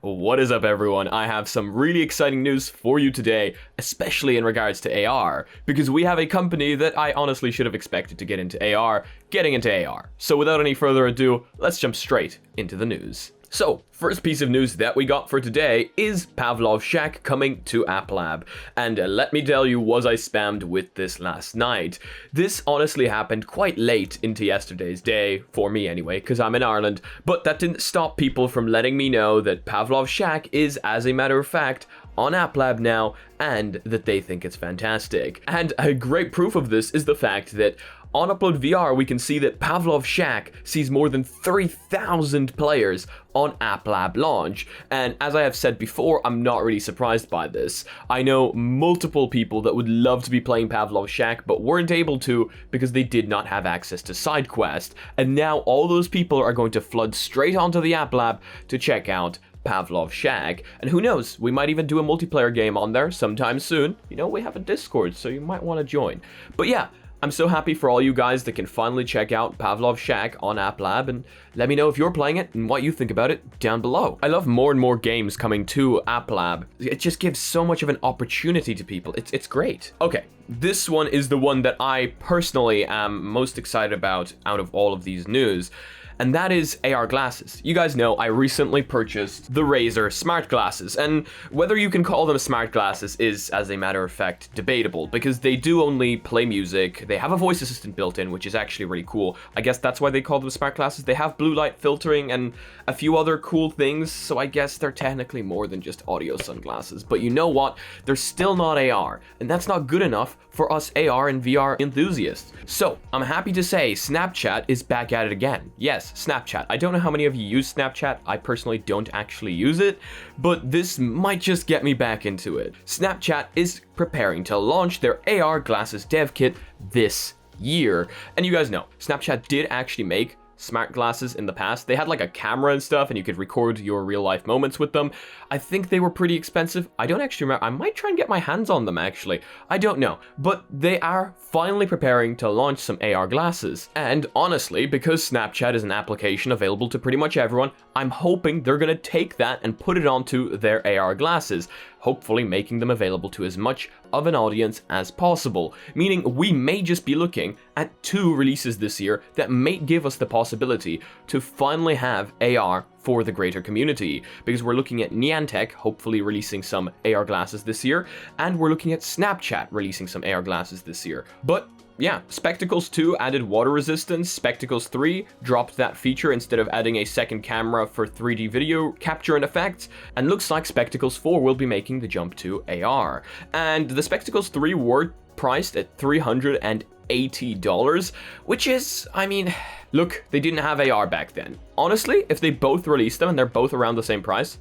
What is up, everyone? I have some really exciting news for you today, especially in regards to AR, because we have a company that I honestly should have expected to get into AR, getting into AR. So without any further ado, let's jump straight into the news. So, first piece of news that we got for today is Pavlov Shack coming to App Lab. And let me tell you, was I spammed with this last night. This honestly happened quite late into yesterday's day, for me anyway, because I'm in Ireland, but that didn't stop people from letting me know that Pavlov Shack is, as a matter of fact, on App Lab now, and that they think it's fantastic. And a great proof of this is the fact that on Upload VR, we can see that Pavlov Shack sees more than 3,000 players on App Lab launch. And as I have said before, I'm not really surprised by this. I know multiple people that would love to be playing Pavlov Shack, but weren't able to because they did not have access to SideQuest. And now all those people are going to flood straight onto the App Lab to check out Pavlov Shack. And who knows, we might even do a multiplayer game on there sometime soon. You know, we have a Discord, so you might want to join. But yeah, I'm so happy for all you guys that can finally check out Pavlov Shack on App Lab, and let me know if you're playing it and what you think about it down below. I love more and more games coming to App Lab. It just gives so much of an opportunity to people. It's great. Okay, this one is the one that I personally am most excited about out of all of these news. And that is AR glasses. You guys know I recently purchased the Razer smart glasses, and whether you can call them smart glasses is, as a matter of fact, debatable, because they do only play music. They have a voice assistant built in, which is actually really cool. I guess that's why they call them smart glasses. They have blue light filtering and a few other cool things, so I guess they're technically more than just audio sunglasses. But you know what? They're still not AR, and that's not good enough for us AR and VR enthusiasts. So, I'm happy to say Snapchat is back at it again. Yes, Snapchat. I don't know how many of you use Snapchat. I personally don't actually use it, but this might just get me back into it. Snapchat is preparing to launch their AR glasses dev kit this year. And you guys know, Snapchat did actually make smart glasses in the past. They had like a camera and stuff, and you could record your real life moments with them. I think they were pretty expensive. I don't actually remember. I might try and get my hands on them actually. I don't know. But they are finally preparing to launch some AR glasses. And honestly, because Snapchat is an application available to pretty much everyone, I'm hoping they're gonna take that and put it onto their AR glasses, hopefully making them available to as much of an audience as possible, meaning we may just be looking at 2 releases this year that may give us the possibility to finally have AR for the greater community, because we're looking at Niantic hopefully releasing some AR glasses this year, and we're looking at Snapchat releasing some AR glasses this year. But yeah, Spectacles 2 added water resistance, Spectacles 3 dropped that feature instead of adding a second camera for 3D video capture and effects, and looks like Spectacles 4 will be making the jump to AR. And the Spectacles 3 were priced at $380, which is, I mean, look, they didn't have AR back then. Honestly, if they both released them and they're both around the same price,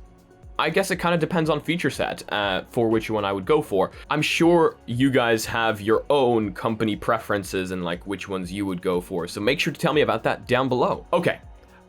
I guess it kind of depends on feature set for which one I would go for. I'm sure you guys have your own company preferences and like which ones you would go for, so make sure to tell me about that down below. Okay,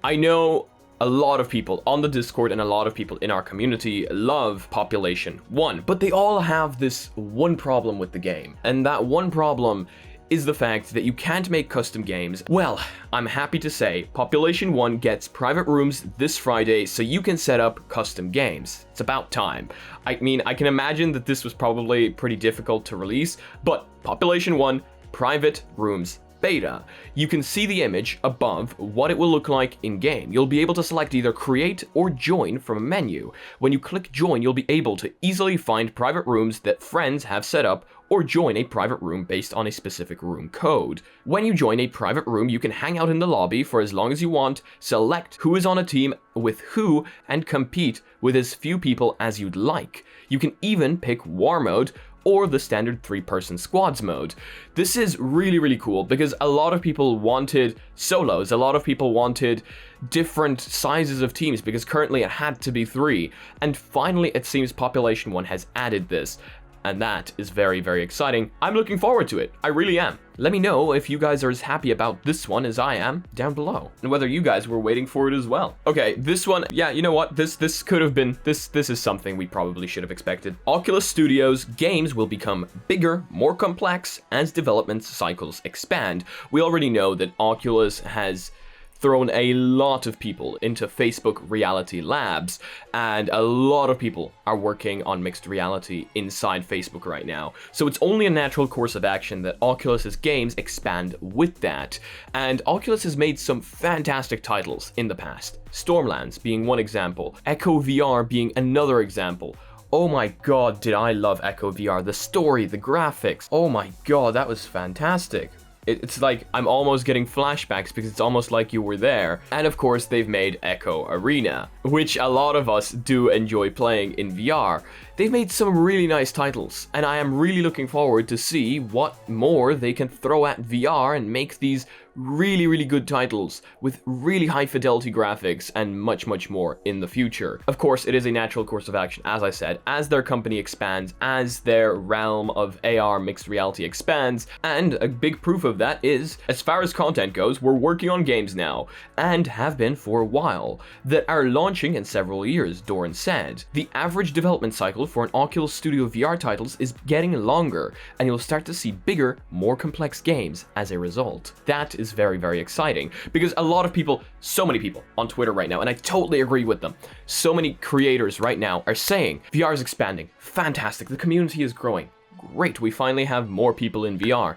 I know a lot of people on the Discord and a lot of people in our community love Population 1, but they all have this one problem with the game, and that one problem is the fact that you can't make custom games. Well, I'm happy to say Population 1 gets private rooms this Friday, so you can set up custom games. It's about time. I mean, I can imagine that this was probably pretty difficult to release, but Population 1, private rooms beta. You can see the image above what it will look like in game. You'll be able to select either create or join from a menu. When you click join, you'll be able to easily find private rooms that friends have set up, or join a private room based on a specific room code. When you join a private room, you can hang out in the lobby for as long as you want, select who is on a team with who, and compete with as few people as you'd like. You can even pick war mode or the standard 3-person squads mode. This is really, really cool because a lot of people wanted solos, a lot of people wanted different sizes of teams because currently it had to be 3, and finally it seems Population 1 has added this. And that is very, very exciting. I'm looking forward to it. I really am. Let me know if you guys are as happy about this one as I am down below, and whether you guys were waiting for it as well. Okay, this one, yeah, you know what? This could have been, this is something we probably should have expected. Oculus Studios games will become bigger, more complex as development cycles expand. We already know that Oculus has thrown a lot of people into Facebook Reality Labs, and a lot of people are working on mixed reality inside Facebook right now. So it's only a natural course of action that Oculus's games expand with that. And Oculus has made some fantastic titles in the past. Stormlands being one example, Echo VR being another example. Oh my god, did I love Echo VR. The story, the graphics. Oh my god, that was fantastic. It's like I'm almost getting flashbacks because it's almost like you were there. And of course, they've made Echo Arena, which a lot of us do enjoy playing in VR. They've made some really nice titles, and I am really looking forward to see what more they can throw at VR and make these really good titles with really high fidelity graphics and much more in the future. Of course, it is a natural course of action, as I said, as their company expands, as their realm of AR mixed reality expands, and a big proof of that is, as far as content goes, we're working on games now, and have been for a while, that are launching in several years, Doran said. The average development cycle for an Oculus Studio VR titles is getting longer, and you'll start to see bigger, more complex games as a result. That is very exciting, because a lot of people, so many people on Twitter right now, and I totally agree with them, so many creators right now are saying VR is expanding, fantastic, the community is growing, great, we finally have more people in VR,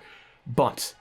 but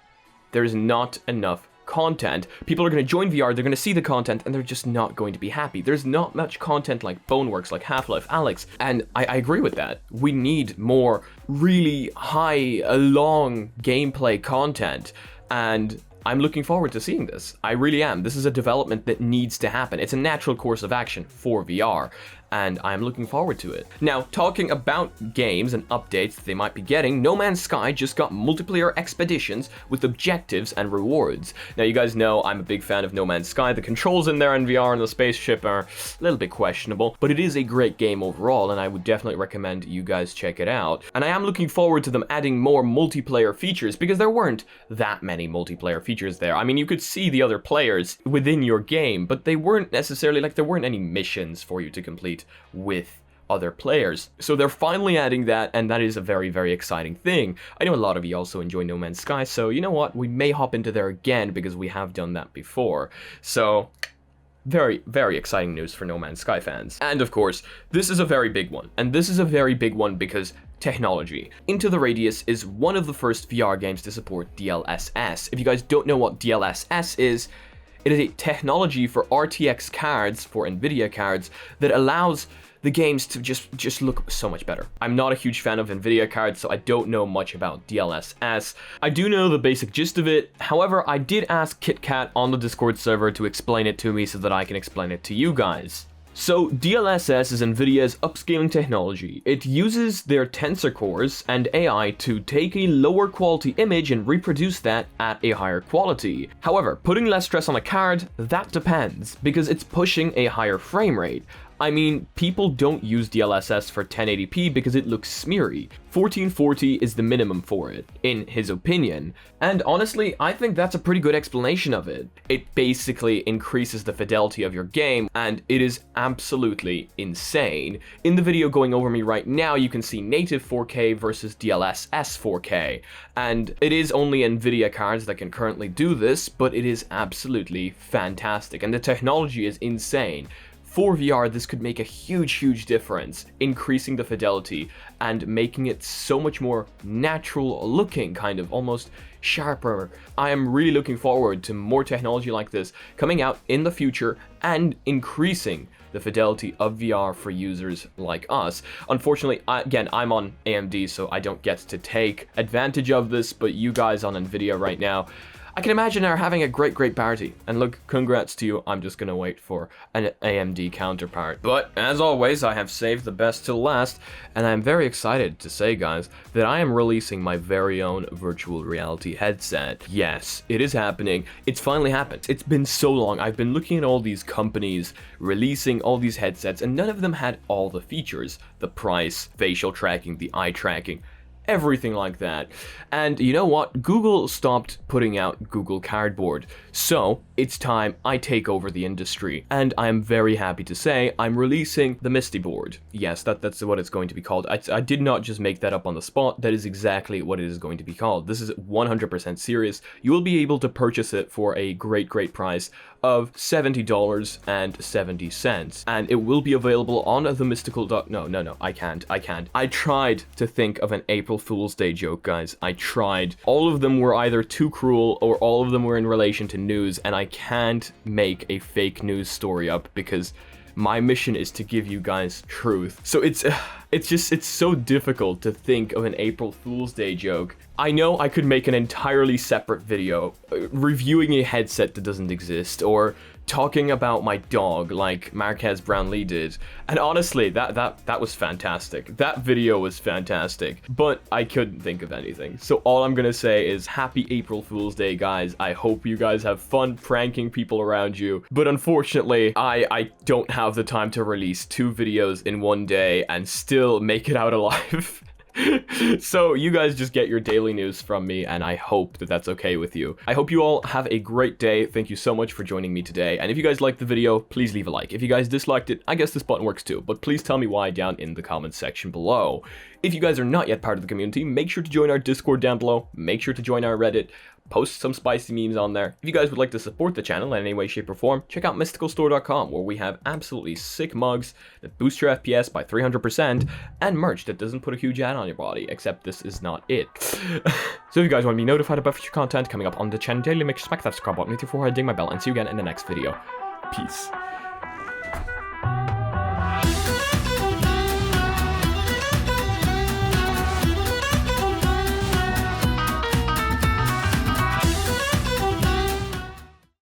there's not enough content. People are going to join VR, they're going to see the content, and they're just not going to be happy. There's not much content like Boneworks, like Half-Life Alyx, and I agree with that. We need more really high, long gameplay content, and I'm looking forward to seeing this. I really am. This is a development that needs to happen. It's a natural course of action for VR, and I'm looking forward to it. Now, talking about games and updates that they might be getting, No Man's Sky just got multiplayer expeditions with objectives and rewards. Now, you guys know I'm a big fan of No Man's Sky. The controls in there in VR and the spaceship are a little bit questionable, but it is a great game overall, and I would definitely recommend you guys check it out. And I am looking forward to them adding more multiplayer features, because there weren't that many multiplayer features there. I mean, you could see the other players within your game, but they weren't necessarily, like, there weren't any missions for you to complete with other players. So they're finally adding that, and that is a very exciting thing. I know a lot of you also enjoy No Man's Sky, so you know what? We may hop into there again because we have done that before. So very exciting news for No Man's Sky fans. And of course, this is a very big one. And this is a very big one because technology. Into the Radius is one of the first VR games to support DLSS. If you guys don't know what DLSS is, it is a technology for RTX cards, for NVIDIA cards, that allows the games to just look so much better. I'm not a huge fan of NVIDIA cards, so I don't know much about DLSS. I do know the basic gist of it. However, I did ask KitKat on the Discord server to explain it to me so that I can explain it to you guys. So DLSS is NVIDIA's upscaling technology. It uses their tensor cores and AI to take a lower quality image and reproduce that at a higher quality. However, putting less stress on a card, that depends, because it's pushing a higher frame rate. I mean, people don't use DLSS for 1080p because it looks smeary. 1440 is the minimum for it, in his opinion. And honestly, I think that's a pretty good explanation of it. It basically increases the fidelity of your game, and it is absolutely insane. In the video going over me right now, you can see native 4K versus DLSS 4K. And it is only NVIDIA cards that can currently do this, but it is absolutely fantastic. And the technology is insane. For VR, this could make a huge difference, increasing the fidelity and making it so much more natural looking, kind of almost sharper. I am really looking forward to more technology like this coming out in the future and increasing the fidelity of VR for users like us. Unfortunately, again, I'm on AMD, so I don't get to take advantage of this, but you guys on NVIDIA right now, I can imagine are having a great party. And look, congrats to you. I'm just gonna wait for an AMD counterpart. But as always, I have saved the best till last, and I'm very excited to say, guys, that I am releasing my very own virtual reality headset. Yes, it is happening. It's finally happened. It's been so long. I've been looking at all these companies releasing all these headsets, and none of them had all the features. The price, facial tracking, the eye tracking, everything like that. And you know what? Google stopped putting out Google Cardboard. So it's time I take over the industry. And I'm very happy to say I'm releasing the Misty board. Yes, that's what it's going to be called. I did not just make that up on the spot. That is exactly what it is going to be called. This is 100% serious. You will be able to purchase it for a great price of $70.70, and it will be available on the Mysticle. No, I can't. I tried to think of an April Fool's Day joke, guys. I tried. All of them were either too cruel or all of them were in relation to news, and I can't make a fake news story up because my mission is to give you guys truth. So it's so difficult to think of an April Fool's Day joke. I know I could make an entirely separate video reviewing a headset that doesn't exist, or talking about my dog like Marquez Brownlee did. And honestly, that was fantastic. That video was fantastic, but I couldn't think of anything. So all I'm gonna say is happy April Fool's Day, guys. I hope you guys have fun pranking people around you. But unfortunately, I don't have the time to release 2 videos in one day and still make it out alive. So you guys just get your daily news from me, and I hope that that's okay with you. I hope you all have a great day. Thank you so much for joining me today, and if you guys liked the video, please leave a like. If you guys disliked it, I guess this button works too, but please tell me why down in the comments section below. If you guys are not yet part of the community, make sure to join our Discord down below, make sure to join our Reddit, post some spicy memes on there. If you guys would like to support the channel in any way, shape, or form, check out mysticalstore.com, where we have absolutely sick mugs that boost your FPS by 300%, and merch that doesn't put a huge ad on your body, except this is not it. So if you guys want to be notified about future content coming up on the channel daily, make sure to smack that subscribe button with your forehead, ding my bell, and see you again in the next video. Peace.